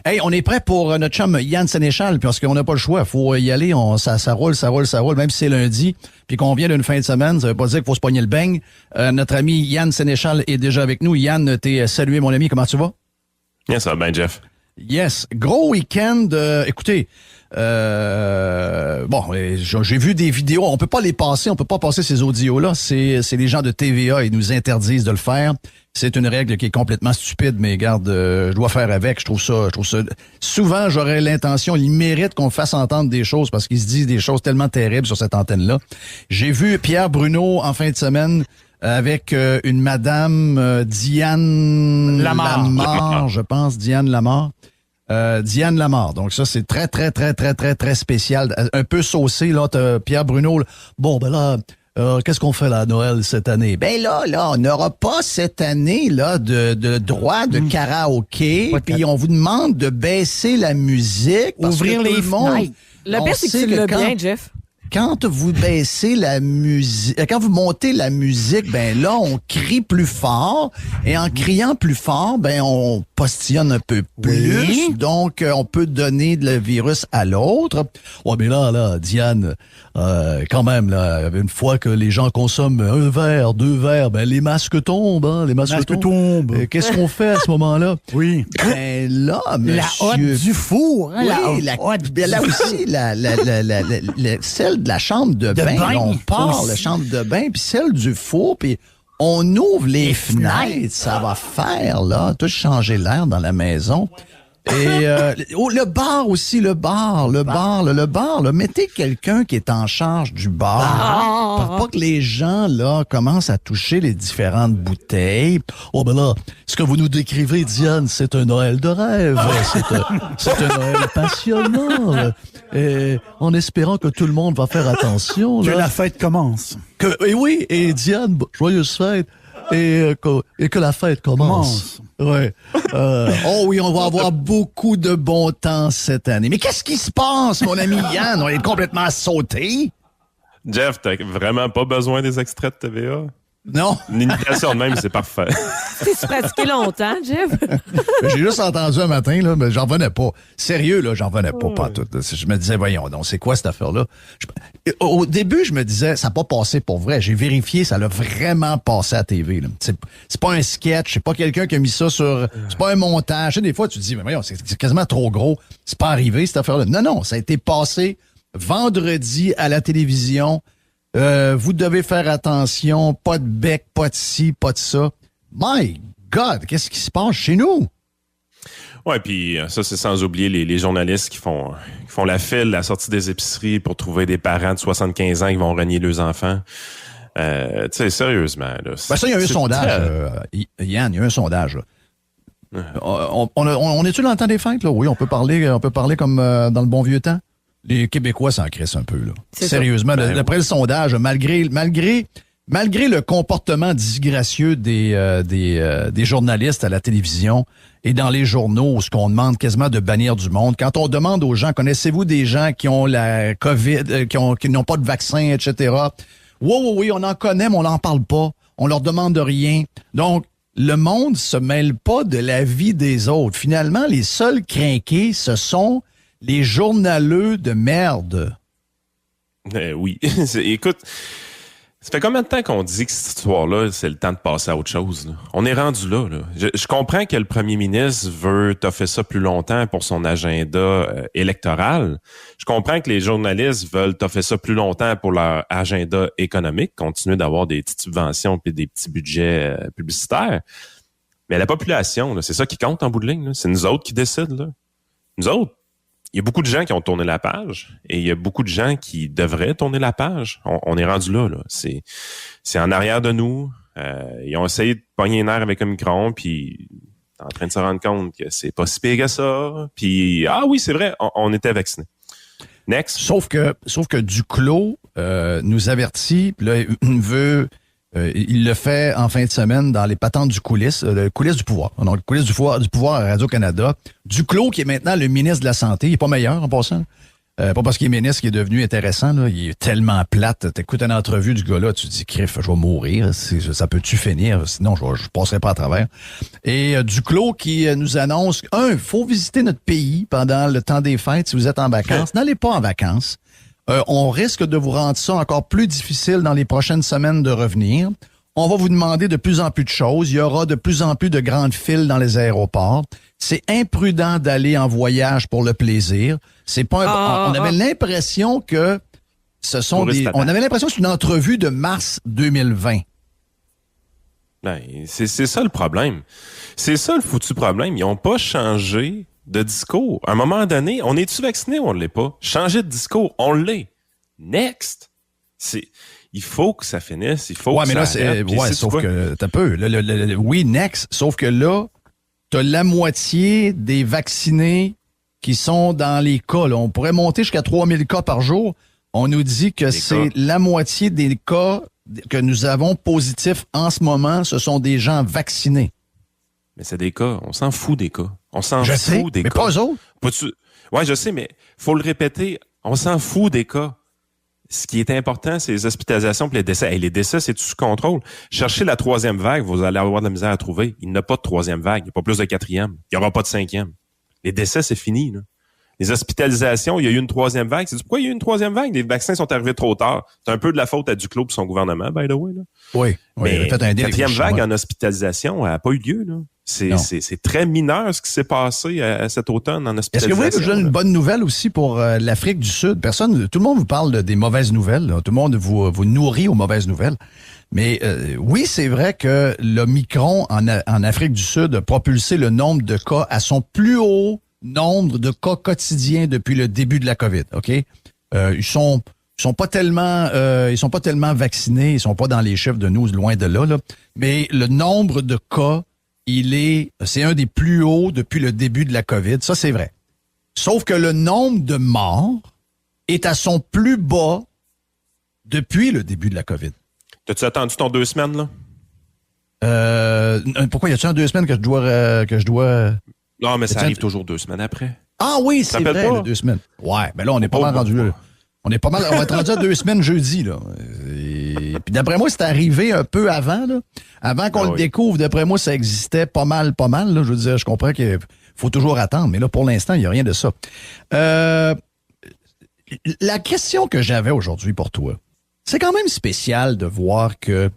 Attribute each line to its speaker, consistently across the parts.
Speaker 1: Hey, on est prêt pour notre chum Yann Sénéchal, parce qu'on n'a pas le choix. Il faut y aller. Ça roule. Même si c'est lundi, puis qu'on vient d'une fin de semaine, ça veut pas dire qu'il faut se pogner le beigne. Notre ami Yann Sénéchal est déjà avec nous. Yann, t'es salué, mon ami. Comment tu vas?
Speaker 2: Yes, ça va bien, Jeff.
Speaker 1: Yes. Gros week-end. Écoutez, j'ai vu des vidéos. On peut pas passer ces audios-là. C'est les gens de TVA. Ils nous interdisent de le faire. C'est une règle qui est complètement stupide, mais regarde, je dois faire avec. Je trouve ça. Souvent, j'aurais l'intention, ils méritent qu'on fasse entendre des choses parce qu'ils se disent des choses tellement terribles sur cette antenne-là. J'ai vu Pierre Bruno en fin de semaine avec une madame Diane Lamar, je pense, Diane Lamar. Diane Lamar. Donc ça, c'est très, très, très, très, très, très spécial. Un peu saucé, là, t'as Pierre Bruno. Là. Bon, ben là, qu'est-ce qu'on fait là à Noël cette année? Ben là, on n'aura pas cette année là de droit de karaoké. Puis on vous demande de baisser la musique.
Speaker 3: Ouvrir les fenêtres.
Speaker 4: Le pire, c'est que tu l'as bien, Jeff.
Speaker 1: Quand vous baissez la musique, quand vous montez la musique, ben là, on crie plus fort. Et en criant plus fort, ben on postillonne un peu plus. Oui. Donc, on peut donner le virus à l'autre. Ouais, mais là, Diane, quand même, là, une fois que les gens consomment un verre, 2 verres, ben les masques tombent, hein, les masques tombent. Qu'est-ce qu'on fait à ce moment-là?
Speaker 3: Oui.
Speaker 1: Ben là, monsieur...
Speaker 3: La hotte du four, hein,
Speaker 1: oui, là aussi, celle de la chambre de bain. On part la chambre de bain, puis celle du four, puis on ouvre les fenêtres. Ça va faire, là, tout changer l'air dans la maison. Et le bar aussi, le bar. Mettez quelqu'un qui est en charge du bar. Pour pas que les gens, là, commencent à toucher les différentes bouteilles. Oh, ben là, ce que vous nous décrivez, Diane, c'est un Noël de rêve. C'est un Noël passionnant. Et en espérant que tout le monde va faire attention.
Speaker 3: Que
Speaker 1: là.
Speaker 3: la fête commence.
Speaker 1: Et Diane, joyeuse fête. Et que la fête commence. Ouais. Oh oui, on va avoir beaucoup de bon temps cette année. Mais qu'est-ce qui se passe, mon ami Yann? On est complètement sauté.
Speaker 2: Jeff, t'as vraiment pas besoin des extraits de TVA?
Speaker 1: Non.
Speaker 2: Une imitation de même, c'est parfait.
Speaker 4: T'es pratiqué longtemps, Jeff?
Speaker 1: J'ai juste entendu un matin, là, mais j'en revenais pas. Sérieux, là, j'en revenais pas tout. Je me disais, voyons donc, c'est quoi cette affaire-là? Au début, je me disais, ça n'a pas passé pour vrai. J'ai vérifié, ça l'a vraiment passé à la TV. Là. C'est pas un sketch, c'est pas quelqu'un qui a mis ça sur... C'est pas un montage. Des fois, tu te dis, mais voyons, c'est quasiment trop gros. C'est pas arrivé, cette affaire-là. Non, ça a été passé vendredi à la télévision. Vous devez faire attention, pas de bec, pas de ci, pas de ça. My God, qu'est-ce qui se passe chez nous?
Speaker 2: Ouais, puis ça, c'est sans oublier les journalistes qui font la file à la sortie des épiceries pour trouver des parents de 75 ans qui vont renier leurs enfants. Tu sais, sérieusement. Là,
Speaker 1: ça, il y a un sondage, Yann, il y a un sondage. On est-tu dans le temps des fêtes, là? Oui, on peut parler comme dans le bon vieux temps. Les Québécois s'en crissent un peu, là. Sérieusement, d'après le sondage, malgré le comportement disgracieux des journalistes à la télévision et dans les journaux, ce qu'on demande quasiment de bannir du monde, quand on demande aux gens, connaissez-vous des gens qui ont la COVID, qui n'ont pas de vaccin, etc. Oui, on en connaît, mais on n'en parle pas. On leur demande de rien. Donc, le monde se mêle pas de la vie des autres. Finalement, les seuls crinqués, ce sont les journaleux de merde.
Speaker 2: Oui. Écoute, ça fait combien de temps qu'on dit que cette histoire-là, c'est le temps de passer à autre chose? Là? On est rendu là. Je comprends que le premier ministre veut toffer ça plus longtemps pour son agenda électoral. Je comprends que les journalistes veulent toffer ça plus longtemps pour leur agenda économique, continuer d'avoir des petites subventions et des petits budgets publicitaires. Mais la population, là, c'est ça qui compte en bout de ligne. Là. C'est nous autres qui décident. Là. Nous autres. Il y a beaucoup de gens qui ont tourné la page et il y a beaucoup de gens qui devraient tourner la page. On est rendu là. C'est en arrière de nous. Ils ont essayé de pogner les nerfs avec un micron, puis en train de se rendre compte que c'est pas si pire que ça. Puis, oui, c'est vrai, on était vaccinés. Next.
Speaker 1: Sauf que Duclos nous avertit, puis là, il le fait en fin de semaine dans les patentes du coulisses du pouvoir. Donc, le coulisses du pouvoir à Radio-Canada. Duclos, qui est maintenant le ministre de la Santé, il est pas meilleur en passant. Pas parce qu'il est ministre qu'il est devenu intéressant, là. Il est tellement plate. T'écoutes une entrevue du gars-là, tu te dis, crif, je vais mourir. Ça peut-tu finir? Sinon, je passerai pas à travers. Et Duclos qui nous annonce, il faut visiter notre pays pendant le temps des fêtes si vous êtes en vacances. N'allez pas en vacances. On risque de vous rendre ça encore plus difficile dans les prochaines semaines de revenir. On va vous demander de plus en plus de choses. Il y aura de plus en plus de grandes files dans les aéroports. C'est imprudent d'aller en voyage pour le plaisir. C'est pas on avait l'impression que on avait l'impression que c'est une entrevue de mars 2020.
Speaker 2: Ben, c'est ça le problème. C'est ça le foutu problème. Ils n'ont pas changé de discours. À un moment donné, on est-tu vacciné ou on ne l'est pas? Changer de discours, on l'est. Next! Il faut que ça finisse. Il faut que
Speaker 1: mais
Speaker 2: ça
Speaker 1: là,
Speaker 2: arrête.
Speaker 1: sauf que t'as peu. Oui, next. Sauf que là, t'as la moitié des vaccinés qui sont dans les cas. Là. On pourrait monter jusqu'à 3000 cas par jour. On nous dit que c'est la moitié des cas que nous avons positifs en ce moment, ce sont des gens vaccinés.
Speaker 2: Mais c'est des cas. On s'en fout des cas. On s'en
Speaker 1: fout
Speaker 2: des
Speaker 1: mais
Speaker 2: cas.
Speaker 1: Mais pas eux autres.
Speaker 2: Oui, je sais, mais faut le répéter. On s'en fout des cas. Ce qui est important, c'est les hospitalisations et les décès. Et les décès, c'est tout sous contrôle. Cherchez la 3e vague, vous allez avoir de la misère à trouver. Il n'y a pas de 3e vague. Il n'y a pas plus de 4e. Il n'y aura pas de 5e. Les décès, c'est fini, là. Les hospitalisations, il y a eu une 3e vague. C'est pourquoi il y a eu une 3e vague? Les vaccins sont arrivés trop tard. C'est un peu de la faute à Duclos et son gouvernement, by the way, là.
Speaker 1: Oui.
Speaker 2: Mais la 4e vague en hospitalisation n'a pas eu lieu, là. C'est très mineur ce qui s'est passé à cet automne en hospitalisation.
Speaker 1: Est-ce que vous voulez que je donne une bonne nouvelle aussi pour l'Afrique du Sud? Tout le monde vous parle des mauvaises nouvelles. Là. Tout le monde vous nourrit aux mauvaises nouvelles. Mais oui, c'est vrai que l'Omicron en Afrique du Sud a propulsé le nombre de cas à son plus haut nombre de cas quotidiens depuis le début de la COVID. OK? Ils sont pas tellement vaccinés, ils sont pas dans les chiffres de nous, loin de là. Mais le nombre de cas, c'est un des plus hauts depuis le début de la COVID. Ça, c'est vrai. Sauf que le nombre de morts est à son plus bas depuis le début de la COVID.
Speaker 2: T'as-tu attendu ton 2 semaines, là?
Speaker 1: Pourquoi? Y a-tu un 2 semaines que je dois...
Speaker 2: Non, mais ça arrive toujours 2 semaines après.
Speaker 1: Ah oui, c'est vrai, le 2 semaines. Ouais, ben là, on est pas mal rendu là. On va être rendu à 2 semaines jeudi, là. Et puis d'après moi, c'est arrivé un peu avant, là. Avant qu'on le découvre, d'après moi, ça existait pas mal, là. Je veux dire, je comprends qu'il faut toujours attendre, mais là, pour l'instant, il n'y a rien de ça. La question que j'avais aujourd'hui pour toi, c'est quand même spécial de voir que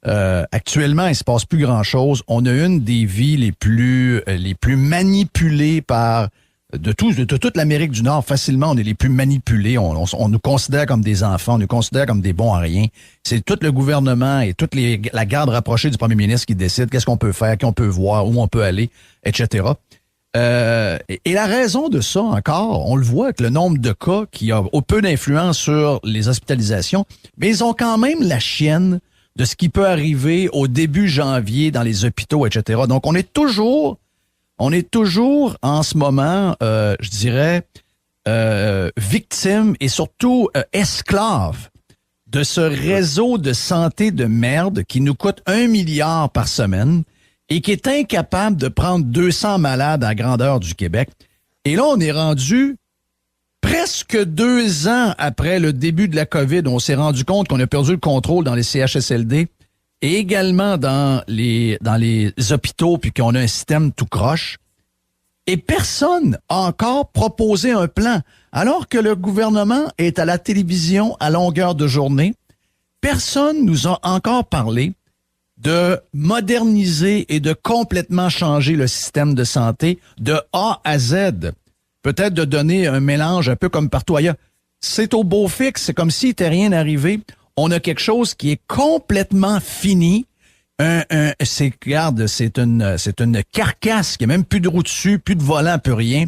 Speaker 1: actuellement, il se passe plus grand-chose. On a une des vies les plus manipulées de toute l'Amérique du Nord. Facilement, on est les plus manipulés. On nous considère comme des enfants, on nous considère comme des bons à rien. C'est tout le gouvernement et toute la garde rapprochée du premier ministre qui décide qu'est-ce qu'on peut faire, qui on peut voir, où on peut aller, etc. Et la raison de ça encore, on le voit avec le nombre de cas qui a peu d'influence sur les hospitalisations, mais ils ont quand même la chienne de ce qui peut arriver au début janvier dans les hôpitaux, etc. Donc, on est toujours en ce moment, je dirais, victime et surtout esclave de ce réseau de santé de merde qui nous coûte 1 milliard par semaine et qui est incapable de prendre 200 malades à la grandeur du Québec. Et là, on est rendu presque 2 ans après le début de la COVID. On s'est rendu compte qu'on a perdu le contrôle dans les CHSLD et également dans les hôpitaux, puis qu'on a un système tout croche. Et personne a encore proposé un plan. Alors que le gouvernement est à la télévision à longueur de journée, personne nous a encore parlé de moderniser et de complètement changer le système de santé de A à Z. Peut-être de donner un mélange un peu comme partout ailleurs. C'est au beau fixe, c'est comme s'il n'était rien arrivé. On a quelque chose qui est complètement fini. C'est une carcasse qui n'a même plus de roue dessus, plus de volant, plus rien.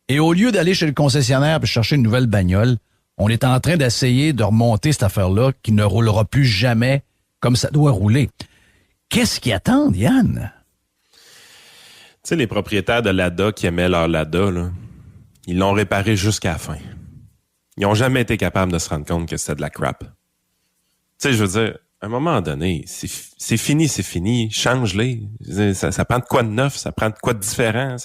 Speaker 1: Et au lieu d'aller chez le concessionnaire et chercher une nouvelle bagnole, on est en train d'essayer de remonter cette affaire-là qui ne roulera plus jamais comme ça doit rouler. Qu'est-ce qu'ils attendent, Yann?
Speaker 2: Tu sais, les propriétaires de Lada qui aimaient leur Lada, là, ils l'ont réparé jusqu'à la fin. Ils n'ont jamais été capables de se rendre compte que c'était de la crap. Tu sais, je veux dire, à un moment donné, c'est fini. Change-les. Ça prend de quoi de neuf, ça prend de quoi de différent,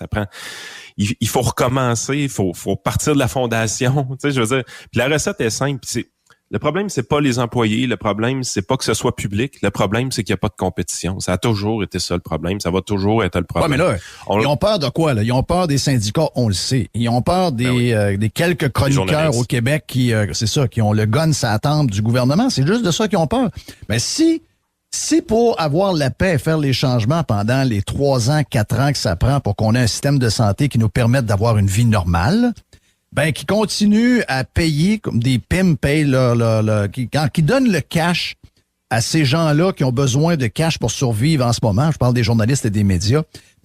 Speaker 2: il faut recommencer, il faut partir de la fondation. Tu sais, je veux dire, puis la recette est simple. Le problème, c'est pas les employés. Le problème, c'est pas que ce soit public. Le problème, c'est qu'il n'y a pas de compétition. Ça a toujours été ça le problème. Ça va toujours être le problème.
Speaker 1: Ouais, mais là, ils ont peur de quoi, là? Ils ont peur des syndicats, on le sait. Ils ont peur des quelques chroniqueurs au Québec qui ont le gun sur la tempe du gouvernement. C'est juste de ça qu'ils ont peur. Mais si pour avoir la paix et faire les changements pendant les 3 ans, 4 ans que ça prend pour qu'on ait un système de santé qui nous permette d'avoir une vie normale, qui continue à payer comme des PIM payent qui donnent le cash à ces gens-là qui ont besoin de cash pour survivre en ce moment, je parle des journalistes et des médias,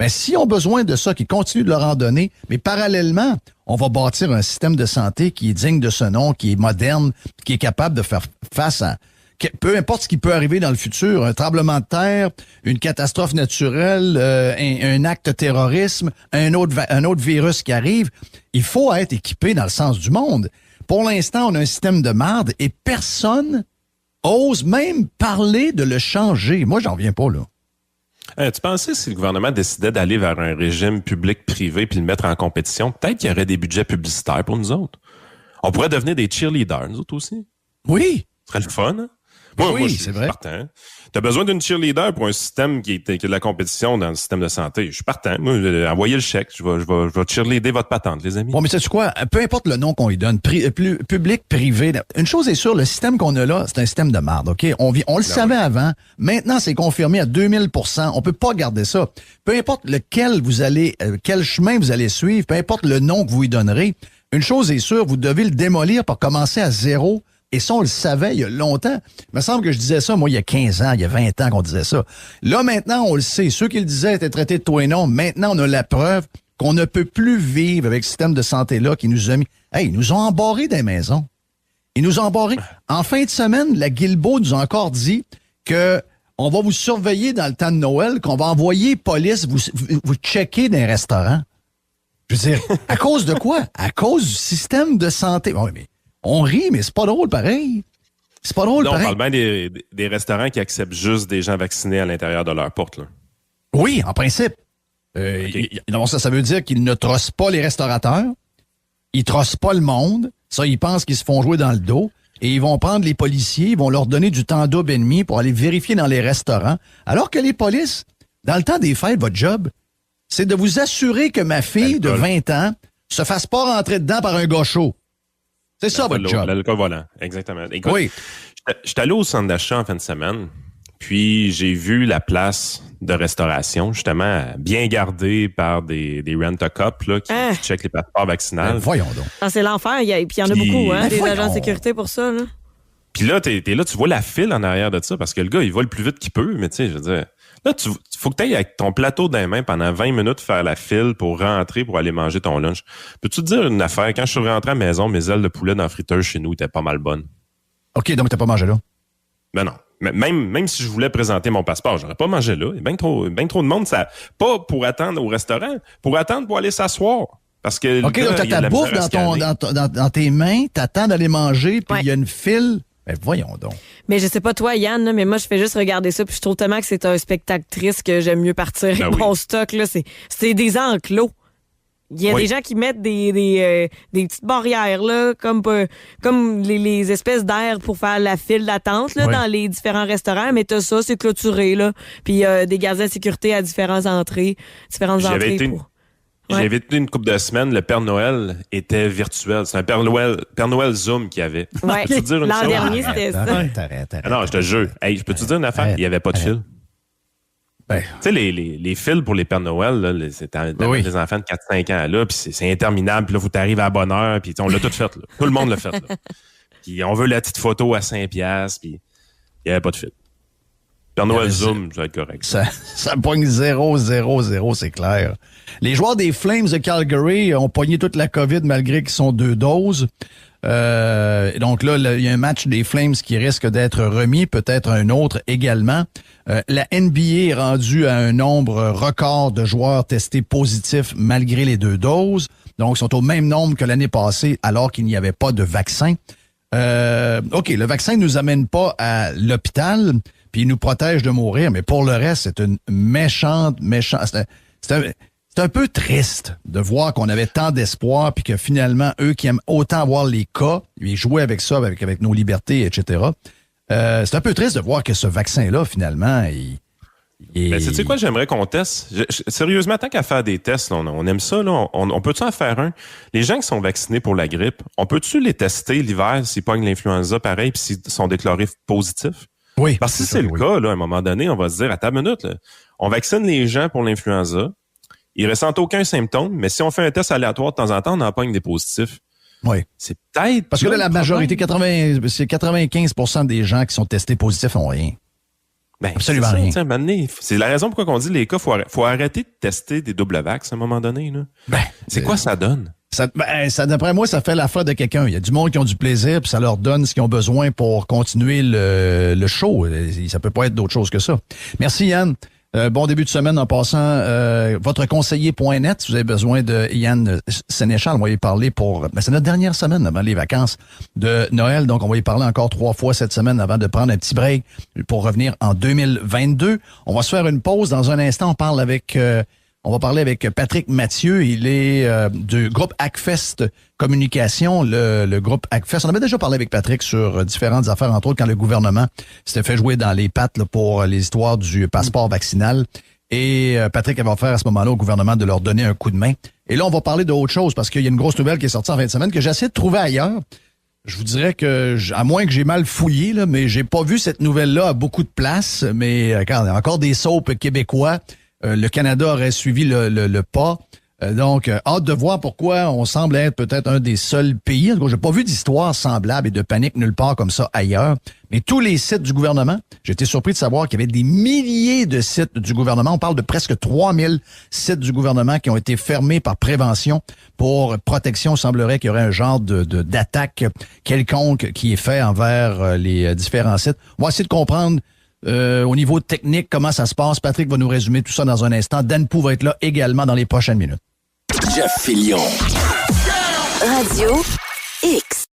Speaker 1: s'ils ont besoin de ça, qu'ils continuent de leur en donner, mais parallèlement, on va bâtir un système de santé qui est digne de ce nom, qui est moderne, qui est capable de faire face à peu importe ce qui peut arriver dans le futur, un tremblement de terre, une catastrophe naturelle, un acte de terrorisme, un autre virus qui arrive, il faut être équipé dans le sens du monde. Pour l'instant, on a un système de marde et personne ose même parler de le changer. Moi, j'en reviens pas, là.
Speaker 2: Tu pensais si le gouvernement décidait d'aller vers un régime public-privé puis le mettre en compétition, peut-être qu'il y aurait des budgets publicitaires pour nous autres. On pourrait devenir des cheerleaders, nous autres aussi.
Speaker 1: Oui.
Speaker 2: Ce serait le fun, hein?
Speaker 1: Moi, c'est vrai.
Speaker 2: Partant. T'as besoin d'une cheerleader pour un système qui est de la compétition dans le système de santé. Je suis partant. Moi, envoyez le chèque. Je vais cheerleader votre patente, les amis.
Speaker 1: Bon, mais sais-tu quoi? Peu importe le nom qu'on lui donne, public, privé, une chose est sûre, le système qu'on a là, c'est un système de marde, OK? On le savait avant. Maintenant, c'est confirmé à 2000%. On peut pas garder ça. Peu importe quel chemin vous allez suivre, peu importe le nom que vous lui donnerez, une chose est sûre, vous devez le démolir pour commencer à zéro. Et ça, on le savait il y a longtemps. Il me semble que je disais ça, moi, il y a 15 ans, il y a 20 ans qu'on disait ça. Là, maintenant, on le sait. Ceux qui le disaient étaient traités de tout et non. Maintenant, on a la preuve qu'on ne peut plus vivre avec ce système de santé-là qui nous a mis... Hey, ils nous ont embarrés des maisons. Ils nous ont embarrés. En fin de semaine, la Guilbeault nous a encore dit que on va vous surveiller dans le temps de Noël, qu'on va envoyer police vous checker dans les restaurants. Je veux dire, à cause de quoi? À cause du système de santé. Oui, mais on rit, mais c'est pas drôle pareil. C'est pas drôle pareil.
Speaker 2: On parle bien des restaurants qui acceptent juste des gens vaccinés à l'intérieur de leur porte, là.
Speaker 1: Oui, en principe.
Speaker 2: Okay.
Speaker 1: Ça veut dire qu'ils ne trossent pas les restaurateurs, ils trossent pas le monde. Ça, ils pensent qu'ils se font jouer dans le dos. Et ils vont prendre les policiers, ils vont leur donner du temps double et demi pour aller vérifier dans les restaurants. Alors que les polices, dans le temps des fêtes, votre job, c'est de vous assurer que ma fille de 20 ans se fasse pas rentrer dedans par un gars chaud. C'est ça, votre job.
Speaker 2: L'alcool volant, exactement. Écoute,
Speaker 1: oui.
Speaker 2: J'étais allé au centre d'achat en fin de semaine, puis j'ai vu la place de restauration, justement, bien gardée par des rent-a-cop là, qui checkent les passeports vaccinales.
Speaker 1: Voyons donc.
Speaker 4: Ah, c'est l'enfer. Puis il y en a beaucoup, hein, des agents de sécurité pour ça. Là.
Speaker 2: Puis là, t'es là, tu vois la file en arrière de ça, parce que le gars, il va le plus vite qu'il peut, mais tu sais, je veux dire... Là, faut que tu ailles avec ton plateau dans les mains pendant 20 minutes faire la file pour rentrer pour aller manger ton lunch. Peux-tu te dire une affaire? Quand je suis rentré à la maison, mes ailes de poulet dans la friteuse chez nous étaient pas mal bonnes.
Speaker 1: OK, donc t'as pas mangé là?
Speaker 2: Ben non. Même si je voulais présenter mon passeport, j'aurais pas mangé là. Il y a bien trop de monde. Ça, pas pour attendre au restaurant, pour attendre pour aller s'asseoir. Parce que
Speaker 1: OK, donc t'as ta bouffe dans tes mains, t'attends d'aller manger, puis il y a une file... Ben voyons donc.
Speaker 4: Mais je sais pas toi, Yann, là, mais moi, je fais juste regarder ça, puis je trouve tellement que c'est un spectacle triste que j'aime mieux partir avec mon stock. Là. C'est des enclos. Il y a des gens qui mettent des petites barrières, là, comme les espèces d'air pour faire la file d'attente là, dans les différents restaurants. Mais t'as ça, c'est clôturé, là. Puis des gardiens de sécurité à différentes entrées.
Speaker 2: J'avais été une couple de semaines, le Père Noël était virtuel. C'est un Père Noël Zoom qu'il y avait.
Speaker 4: Ouais. L'an dernier, c'était ça.
Speaker 2: Ah non, je te jure. Hey, je peux te dire une affaire? Il n'y avait pas de fil. Tu sais, les fils pour les Pères Noël, là, c'était des enfants de 4-5 ans, là, puis c'est interminable, puis là, faut t'arriver à bonne heure, puis on l'a tout fait, là. Tout le monde l'a fait, là. Puis on veut la petite photo à 5$, puis il n'y avait pas de fil. Père Noël Zoom, ça va être correct.
Speaker 1: Ça pogne 0-0-0, c'est clair. Les joueurs des Flames de Calgary ont pogné toute la COVID malgré qu'ils sont 2 doses. Donc là, il y a un match des Flames qui risque d'être remis, peut-être un autre également. La NBA est rendue à un nombre record de joueurs testés positifs malgré les 2 doses. Donc, ils sont au même nombre que l'année passée alors qu'il n'y avait pas de vaccin. OK, le vaccin ne nous amène pas à l'hôpital, puis il nous protège de mourir, mais pour le reste, c'est une méchante... C'est c'est un peu triste de voir qu'on avait tant d'espoir puis que finalement, eux qui aiment autant avoir les cas, ils jouaient avec ça, avec nos libertés, etc. C'est un peu triste de voir que ce vaccin-là, finalement,
Speaker 2: Ben, tu sais quoi, j'aimerais qu'on teste. Sérieusement, tant qu'à faire des tests, on aime ça, là. On peut-tu en faire un? Les gens qui sont vaccinés pour la grippe, on peut-tu les tester l'hiver s'ils pognent l'influenza pareil puis s'ils sont déclarés positifs?
Speaker 1: Oui.
Speaker 2: Parce que si c'est le cas, là, à un moment donné, on va se dire, attends une minute, là, on vaccine les gens pour l'influenza. Ils ressentent aucun symptôme, mais si on fait un test aléatoire de temps en temps, on en pogne des positifs.
Speaker 1: Oui.
Speaker 2: C'est peut-être...
Speaker 1: Parce que là, la majorité, 95% des gens qui sont testés positifs n'ont rien.
Speaker 2: Ben,
Speaker 1: absolument
Speaker 2: ça,
Speaker 1: rien.
Speaker 2: C'est la raison pourquoi on dit les cas, faut arrêter de tester des double vax à un moment donné. Là. C'est quoi ça donne?
Speaker 1: Ça, d'après moi, ça fait l'affaire de quelqu'un. Il y a du monde qui ont du plaisir, puis ça leur donne ce qu'ils ont besoin pour continuer le show. Ça peut pas être d'autre chose que ça. Merci, Yann. Bon début de semaine en passant. Votreconseiller.net, si vous avez besoin de Yann Sénéchal, on va y parler c'est notre dernière semaine avant les vacances de Noël, donc on va y parler encore 3 fois cette semaine avant de prendre un petit break pour revenir en 2022. On va se faire une pause. Dans un instant, on va parler avec Patrick Mathieu. Il est du groupe Hackfest Communication, le groupe Hackfest. On avait déjà parlé avec Patrick sur différentes affaires, entre autres quand le gouvernement s'était fait jouer dans les pattes là, pour les histoires du passeport vaccinal. Et Patrick avait offert à ce moment-là au gouvernement de leur donner un coup de main. Et là, on va parler d'autre chose parce qu'il y a une grosse nouvelle qui est sortie en fin de semaine que j'essaie de trouver ailleurs. Je vous dirais que, à moins que j'ai mal fouillé, là, mais j'ai pas vu cette nouvelle-là à beaucoup de places. Mais regarde, il y a encore des soaps québécois. Le Canada aurait suivi le pas. Donc, hâte de voir pourquoi on semble être peut-être un des seuls pays. En tout cas, j'ai pas vu d'histoire semblable et de panique nulle part comme ça ailleurs. Mais tous les sites du gouvernement, j'ai été surpris de savoir qu'il y avait des milliers de sites du gouvernement. On parle de presque 3000 sites du gouvernement qui ont été fermés par prévention pour protection. Il semblerait qu'il y aurait un genre d'attaque quelconque qui est fait envers les différents sites. On va essayer de comprendre au niveau technique, comment ça se passe. Patrick va nous résumer tout ça dans un instant. Dan Pou va être là également dans les prochaines minutes.
Speaker 5: Jeff Fillion.
Speaker 6: Radio